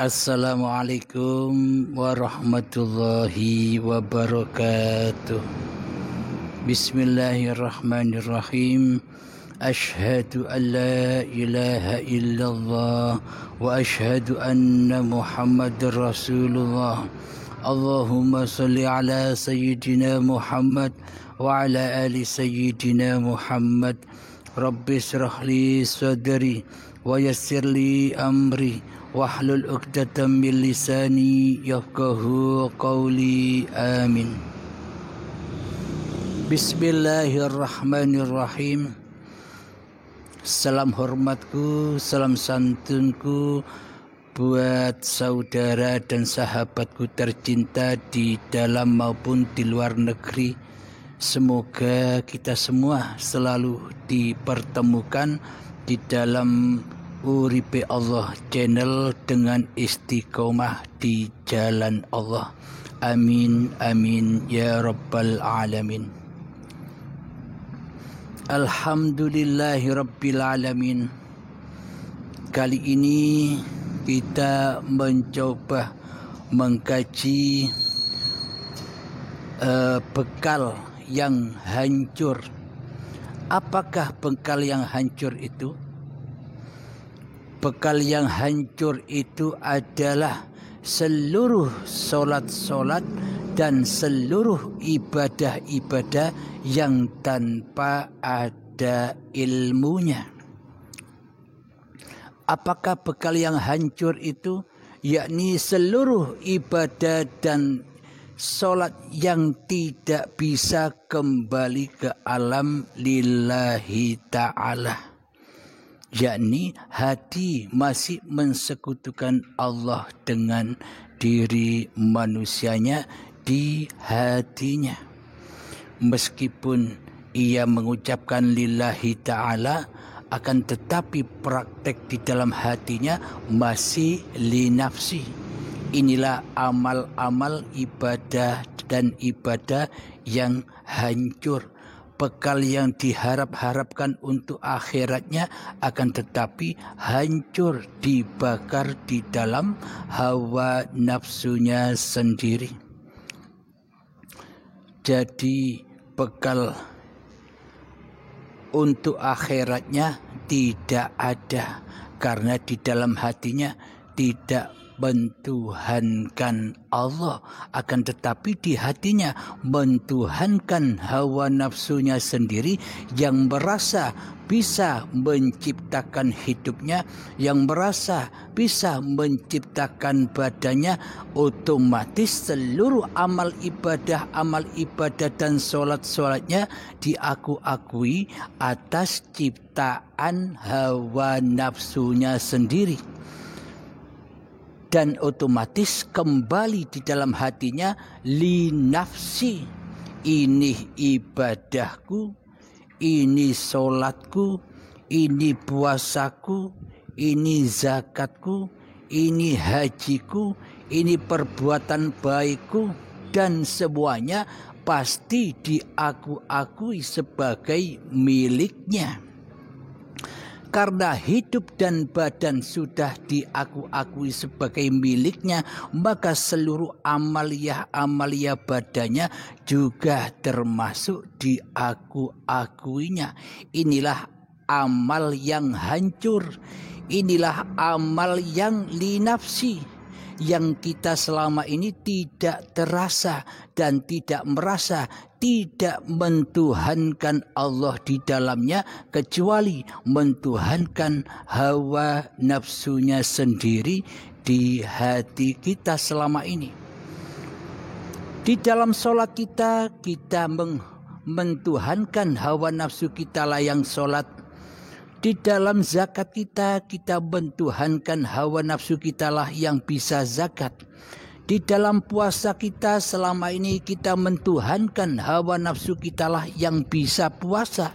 Assalamualaikum warahmatullahi wabarakatuh. Bismillahirrahmanirrahim. Ashhadu an la ilaha illallah wa ashhadu anna Muhammadar Rasulullah. Allahumma salli ala sayyidina Muhammad wa ala ali sayyidina Muhammad. Rabbi shrah li sadri wa yassir li amri wahlul 'uqdatam min lisani yafqahu qawli. Amin. Bismillahirrahmanirrahim. Salam hormatku, salam santunku buat saudara dan sahabatku tercinta di dalam maupun di luar negeri. Semoga kita semua selalu dipertemukan di dalam Uripe Allah channel dengan istiqomah di jalan Allah. Amin amin ya rabbal alamin. Alhamdulillahi rabbil alamin. Kali ini kita mencoba mengkaji bekal yang hancur. Apakah bekal yang hancur itu? Bekal yang hancur itu adalah seluruh solat-solat dan seluruh ibadah-ibadah yang tanpa ada ilmunya. Apakah bekal yang hancur itu? Yakni seluruh ibadah dan solat yang tidak bisa kembali ke alam lillahi ta'ala. Yakni hati masih mensekutukan Allah dengan diri manusianya di hatinya. Meskipun ia mengucapkan lillahi ta'ala, akan tetapi praktek di dalam hatinya masih linafsi. Inilah amal-amal ibadah dan ibadah yang hancur. Bekal yang diharap-harapkan untuk akhiratnya akan tetapi hancur dibakar di dalam hawa nafsunya sendiri. Jadi bekal untuk akhiratnya tidak ada karena di dalam hatinya tidak mentuhankan Allah, akan tetapi di hatinya mentuhankan hawa nafsunya sendiri yang merasa bisa menciptakan hidupnya, yang merasa bisa menciptakan badannya. Otomatis seluruh amal ibadah dan solat-solatnya diakui atas ciptaan hawa nafsunya sendiri. Dan otomatis kembali di dalam hatinya li nafsi. Ini ibadahku, ini solatku, ini puasaku, ini zakatku, ini hajiku, ini perbuatan baikku, dan semuanya pasti diakui sebagai miliknya. Karena hidup dan badan sudah diakui sebagai miliknya, maka seluruh amalia badannya juga termasuk diakuinya. Inilah amal yang hancur. Inilah amal yang linafsi, yang kita selama ini tidak terasa dan tidak merasa, tidak mentuhankan Allah di dalamnya, kecuali mentuhankan hawa nafsunya sendiri di hati kita selama ini. Di dalam sholat kita mentuhankan hawa nafsu kita lah yang sholat. Di dalam zakat kita mentuhankan hawa nafsu kita lah yang bisa zakat. Di dalam puasa kita selama ini kita mentuhankan hawa nafsu kita lah yang bisa puasa.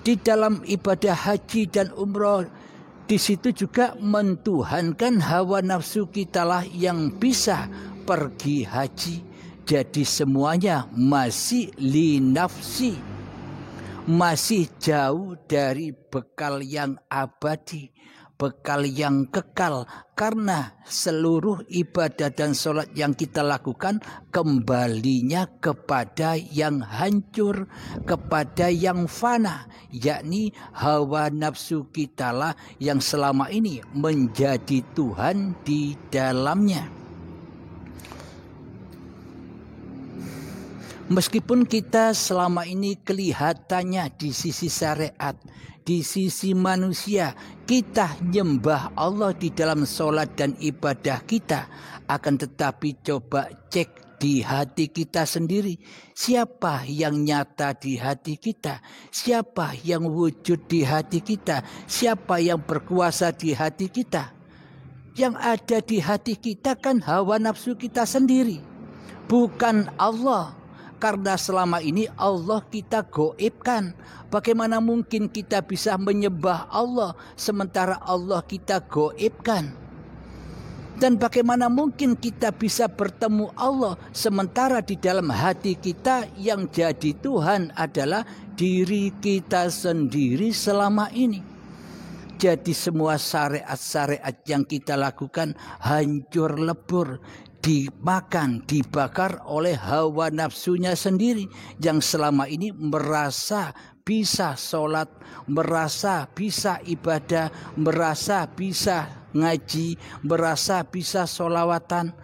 Di dalam ibadah haji dan umroh, di situ juga mentuhankan hawa nafsu kita lah yang bisa pergi haji. Jadi semuanya masih linafsi. Masih jauh dari bekal yang abadi, bekal yang kekal, karena seluruh ibadah dan sholat yang kita lakukan kembalinya kepada yang hancur, kepada yang fana, yakni hawa nafsu kita lah yang selama ini menjadi Tuhan di dalamnya. Meskipun kita selama ini kelihatannya di sisi syariat, di sisi manusia, kita nyembah Allah di dalam sholat dan ibadah kita, akan tetapi coba cek di hati kita sendiri. Siapa yang nyata di hati kita? Siapa yang wujud di hati kita? Siapa yang berkuasa di hati kita? Yang ada di hati kita kan hawa nafsu kita sendiri, bukan Allah. Karena selama ini Allah kita goibkan. Bagaimana mungkin kita bisa menyembah Allah sementara Allah kita goibkan? Dan bagaimana mungkin kita bisa bertemu Allah sementara di dalam hati kita yang jadi Tuhan adalah diri kita sendiri selama ini? Jadi semua syariat-syariat yang kita lakukan hancur lebur, dimakan, dibakar oleh hawa nafsunya sendiri yang selama ini merasa bisa sholat, merasa bisa ibadah, merasa bisa ngaji, merasa bisa sholawatan.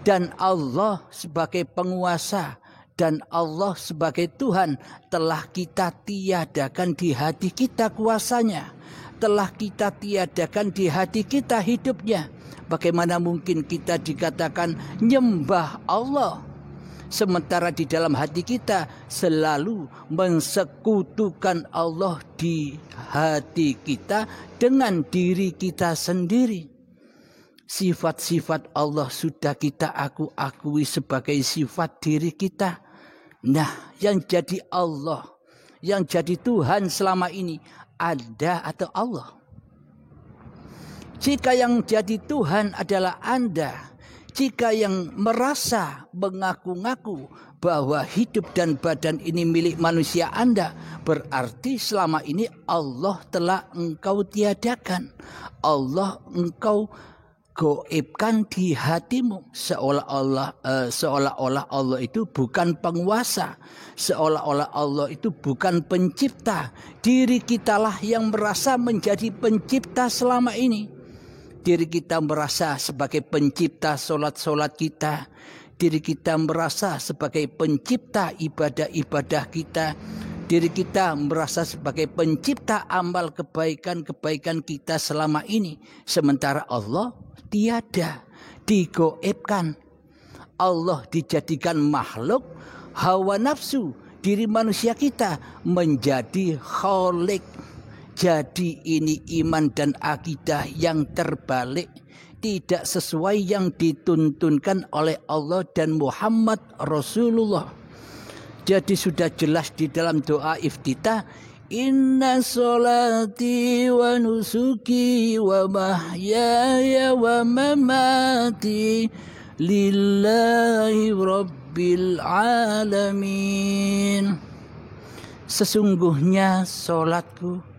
Dan Allah sebagai penguasa dan Allah sebagai Tuhan telah kita tiadakan di hati kita kuasanya, telah kita tiadakan di hati kita hidupnya. Bagaimana mungkin kita dikatakan nyembah Allah sementara di dalam hati kita selalu mensekutukan Allah di hati kita dengan diri kita sendiri. Sifat-sifat Allah sudah kita akui sebagai sifat diri kita. Nah, yang jadi Allah, yang jadi Tuhan selama ini ada atau Allah? Jika yang jadi Tuhan adalah Anda, jika yang merasa mengaku-ngaku bahwa hidup dan badan ini milik manusia Anda, berarti selama ini Allah telah engkau tiadakan. Allah engkau goibkan di hatimu, seolah-olah Allah itu bukan penguasa, seolah-olah Allah itu bukan pencipta. Diri kitalah yang merasa menjadi pencipta selama ini. Diri kita merasa sebagai pencipta solat-solat kita. Diri kita merasa sebagai pencipta ibadah-ibadah kita. Diri kita merasa sebagai pencipta amal kebaikan-kebaikan kita selama ini. Sementara Allah tiada, digoibkan. Allah dijadikan makhluk, hawa nafsu diri manusia kita menjadi khalik. Jadi ini iman dan akidah yang terbalik, tidak sesuai yang dituntunkan oleh Allah dan Muhammad Rasulullah. Jadi sudah jelas di dalam doa iftitah, inna sholati wa nusuki wa mahyaya wa mamati lillahi rabbil alamin. Sesungguhnya sholatku,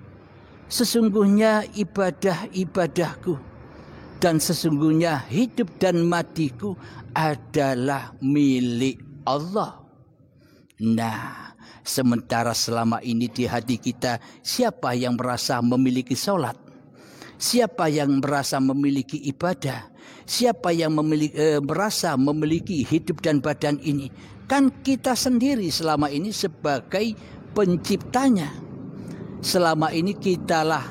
sesungguhnya ibadah-ibadahku, dan sesungguhnya hidup dan matiku adalah milik Allah. Nah, sementara selama ini di hati kita, siapa yang merasa memiliki sholat? Siapa yang merasa memiliki ibadah? Siapa yang merasa memiliki hidup dan badan ini? Kan kita sendiri selama ini sebagai penciptanya. Selama ini kitalah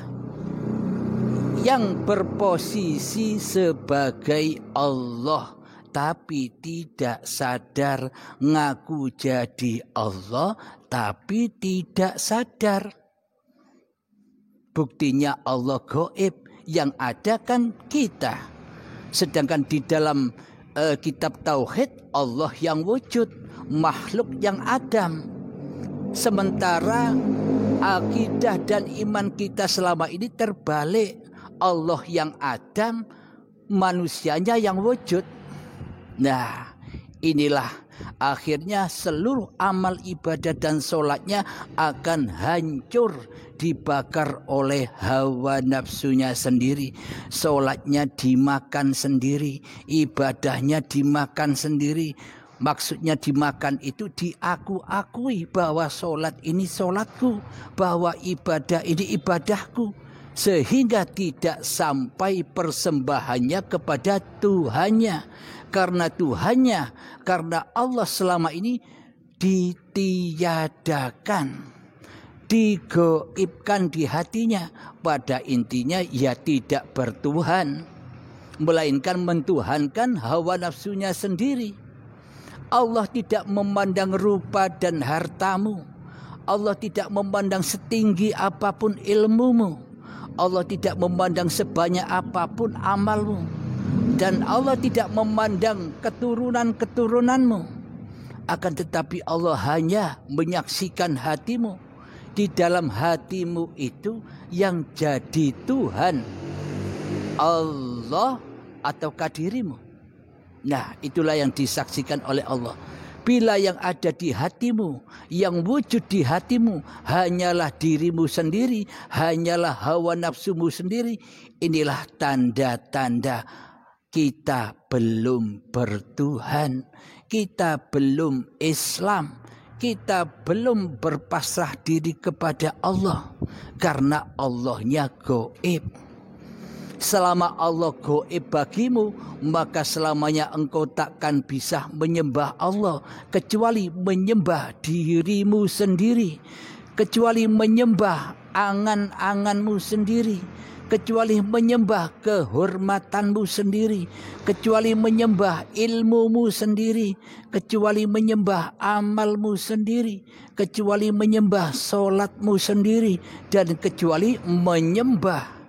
yang berposisi sebagai Allah, tapi tidak sadar, ngaku jadi Allah tapi tidak sadar. Buktinya Allah gaib, yang ada kan kita. Sedangkan di dalam kitab Tauhid Allah yang wujud, makhluk yang adam. Sementara akidah dan iman kita selama ini terbalik. Allah yang adam, manusianya yang wujud. Nah, inilah Akhirnya seluruh amal ibadah dan sholatnya akan hancur, dibakar oleh hawa nafsunya sendiri. Sholatnya dimakan sendiri, ibadahnya dimakan sendiri. Maksudnya dimakan itu diaku-akui bahwa sholat ini sholatku, bahwa ibadah ini ibadahku. Sehingga tidak sampai persembahannya kepada Tuhannya. Karena Tuhannya, karena Allah selama ini ditiadakan, digoibkan di hatinya. Pada intinya ya tidak bertuhan, melainkan mentuhankan hawa nafsunya sendiri. Allah tidak memandang rupa dan hartamu. Allah tidak memandang setinggi apapun ilmumu. Allah tidak memandang sebanyak apapun amalmu. Dan Allah tidak memandang keturunan-keturunanmu. Akan tetapi Allah hanya menyaksikan hatimu. Di dalam hatimu itu yang jadi Tuhan Allah ataukah dirimu. Nah, itulah yang disaksikan oleh Allah. Bila yang ada di hatimu, yang wujud di hatimu hanyalah dirimu sendiri, hanyalah hawa nafsumu sendiri, inilah tanda-tanda kita belum bertuhan, kita belum Islam, kita belum berpasrah diri kepada Allah, karena Allahnya gaib. Selama Allah gaib bagimu, maka selamanya engkau takkan bisa menyembah Allah kecuali menyembah dirimu sendiri, kecuali menyembah angan-anganmu sendiri, kecuali menyembah kehormatanmu sendiri, kecuali menyembah ilmumu sendiri, kecuali menyembah amalmu sendiri, kecuali menyembah sholatmu sendiri, dan kecuali menyembah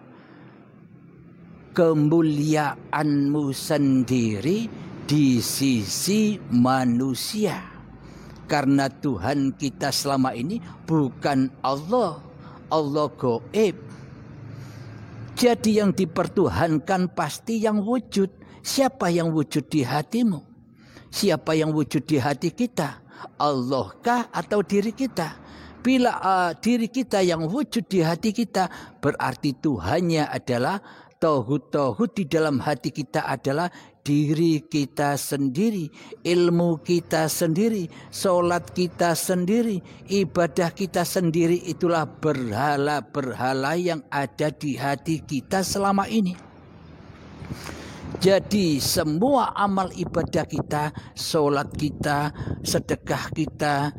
kemuliaanmu sendiri di sisi manusia. Karena Tuhan kita selama ini bukan Allah, Allah gaib. Jadi yang dipertuhankan pasti yang wujud. Siapa yang wujud di hatimu? Siapa yang wujud di hati kita? Allahkah atau diri kita? Bila diri kita yang wujud di hati kita, berarti Tuhannya adalah tauhid di dalam hati kita adalah diri kita sendiri, ilmu kita sendiri, sholat kita sendiri, ibadah kita sendiri. Itulah berhala-berhala yang ada di hati kita selama ini. Jadi semua amal ibadah kita, sholat kita, sedekah kita,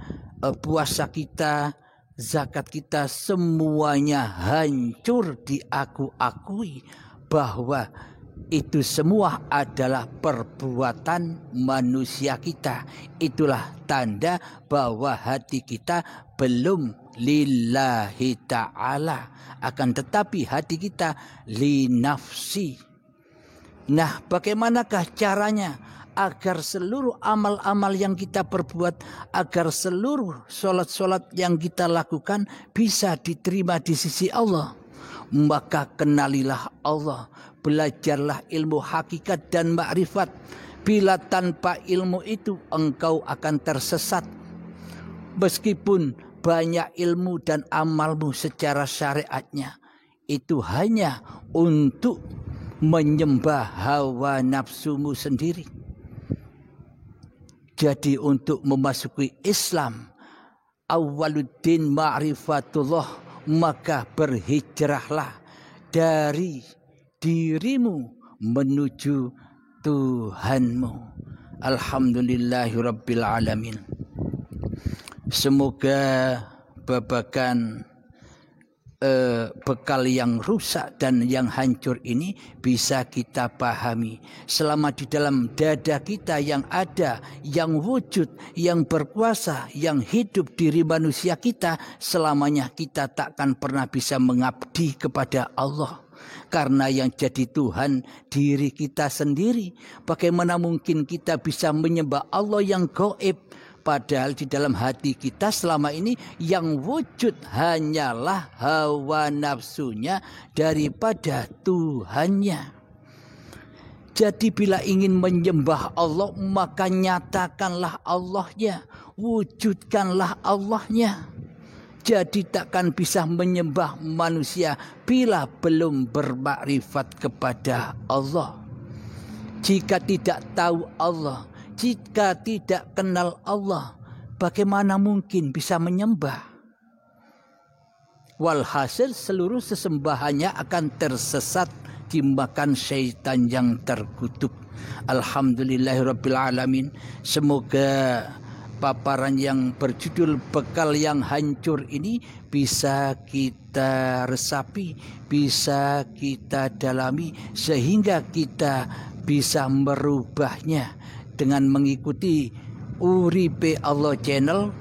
puasa kita, zakat kita, semuanya hancur diaku-akui bahwa itu semua adalah perbuatan manusia kita. Itulah tanda bahwa hati kita belum lillahi ta'ala, akan tetapi hati kita li nafsi. Nah, bagaimanakah caranya agar seluruh amal-amal yang kita perbuat, agar seluruh sholat-sholat yang kita lakukan bisa diterima di sisi Allah? Maka kenalilah Allah, belajarlah ilmu hakikat dan makrifat. Bila tanpa ilmu itu engkau akan tersesat. Meskipun banyak ilmu dan amalmu secara syariatnya, itu hanya untuk menyembah hawa nafsumu sendiri. Jadi untuk memasuki Islam, awwaluddin ma'rifatullah, maka berhijrahlah dari dirimu menuju Tuhanmu. Alhamdulillahirabbil alamin. Semoga babakan bekal yang rusak dan yang hancur ini bisa kita pahami. Selama di dalam dada kita yang ada, yang wujud, yang berkuasa, yang hidup diri manusia kita, selamanya kita takkan pernah bisa mengabdi kepada Allah. Karena yang jadi Tuhan diri kita sendiri. Bagaimana mungkin kita bisa menyembah Allah yang gaib? Padahal di dalam hati kita selama ini yang wujud hanyalah hawa nafsunya daripada Tuhannya. Jadi bila ingin menyembah Allah, maka nyatakanlah Allahnya, wujudkanlah Allahnya. Jadi takkan bisa menyembah manusia bila belum bermakrifat kepada Allah. Jika tidak tahu Allah, jika tidak kenal Allah, bagaimana mungkin bisa menyembah? Walhasil seluruh sesembahannya akan tersesat dimakan syaitan yang terkutuk. Alhamdulillahirabbil alamin. Semoga paparan yang berjudul Bekal yang Hancur ini bisa kita resapi, bisa kita dalami, sehingga kita bisa merubahnya dengan mengikuti Uripe Allah Channel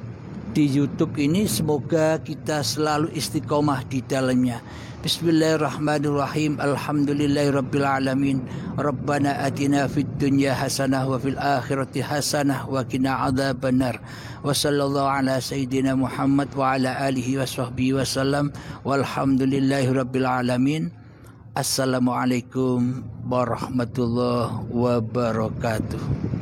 di YouTube ini. Semoga kita selalu istiqomah di dalamnya. Bismillahirrahmanirrahim. Alhamdulillahirabbil alamin. Rabbana atina fid dunya hasanah wa fil akhirati hasanah wa qina adzabannar. Wa sallallahu ala sayyidina Muhammad wa ala alihi wa sahbihi wasallam. Walhamdulillahirabbil alamin. Assalamualaikum warahmatullahi wabarakatuh.